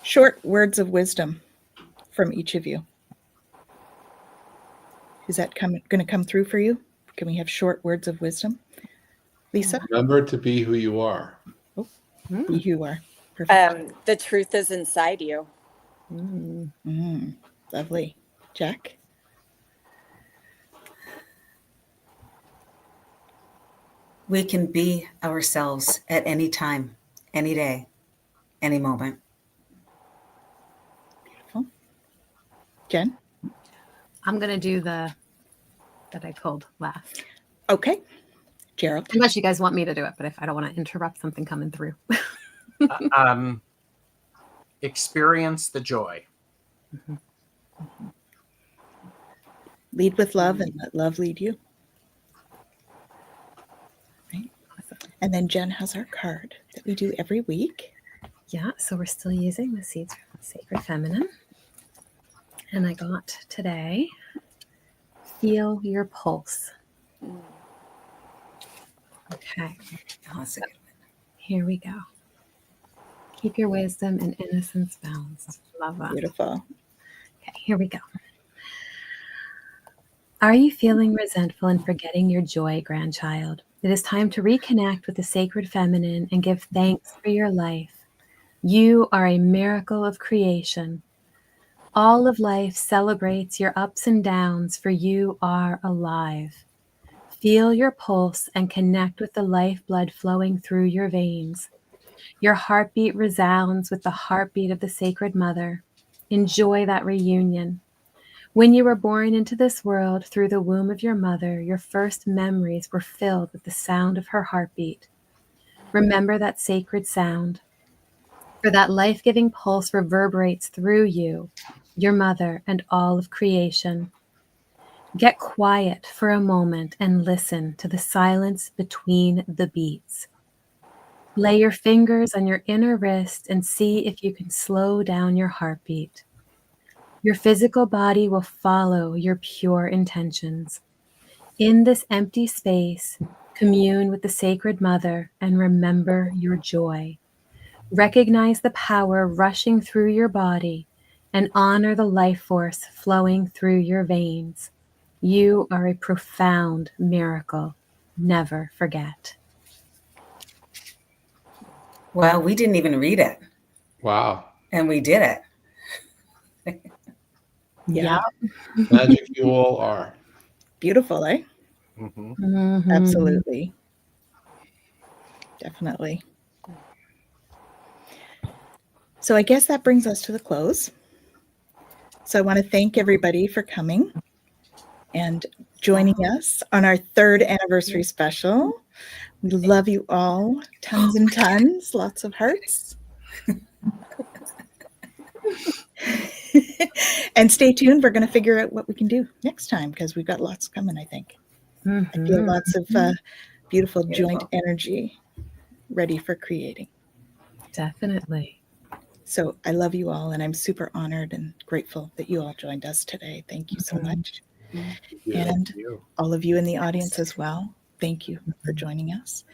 short words of wisdom from each of you. Is that going to come through for you? Can we have short words of wisdom? Lisa? Remember to be who you are. Oh, be who you are. Perfect. The truth is inside you. Lovely. Jack? We can be ourselves at any time, any day, any moment. Beautiful. Jen? I'm going to do that I pulled last. Okay. Gerald? Unless you guys want me to do it, but if I don't want to interrupt something coming through. Experience the joy. Lead with love and let love lead you. Right. And then Jen has our card that we do every week. Yeah, so we're still using the Seeds from the Sacred Feminine. And I got today, feel your pulse. Okay. Awesome. Here we go. Keep your wisdom and innocence balanced. Love that. Beautiful. Okay, here we go. Are you feeling resentful and forgetting your joy, grandchild? It is time to reconnect with the sacred feminine and give thanks for your life. You are a miracle of creation. All of life celebrates your ups and downs, for you are alive. Feel your pulse and connect with the lifeblood flowing through your veins. Your heartbeat resounds with the heartbeat of the Sacred Mother. Enjoy that reunion. When you were born into this world through the womb of your mother, your first memories were filled with the sound of her heartbeat. Remember that sacred sound, for that life-giving pulse reverberates through you, your mother, and all of creation. Get quiet for a moment and listen to the silence between the beats. Lay your fingers on your inner wrist and see if you can slow down your heartbeat. Your physical body will follow your pure intentions. In this empty space, commune with the Sacred Mother and remember your joy. Recognize the power rushing through your body and honor the life force flowing through your veins. You are a profound miracle. Never forget. Well, we didn't even read it. Wow. And we did it. Yeah. Magic you all are. Beautiful, eh? Mhm. Mhm. Absolutely. Definitely. So I guess that brings us to the close. So I want to thank everybody for coming and joining us on our 3rd anniversary special. We love you all. Tons and tons. Lots of hearts. And stay tuned. We're going to figure out what we can do next time because we've got lots coming, I think. I feel Mhm. lots of beautiful joint energy ready for creating. Definitely. So I love you all, and I'm super honored and grateful that you all joined us today. Thank you so much. Yeah. And Thank you. all of you in the audience as well, thank you for joining us.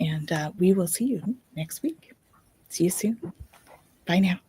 And we will see you next week. See you soon. Bye now.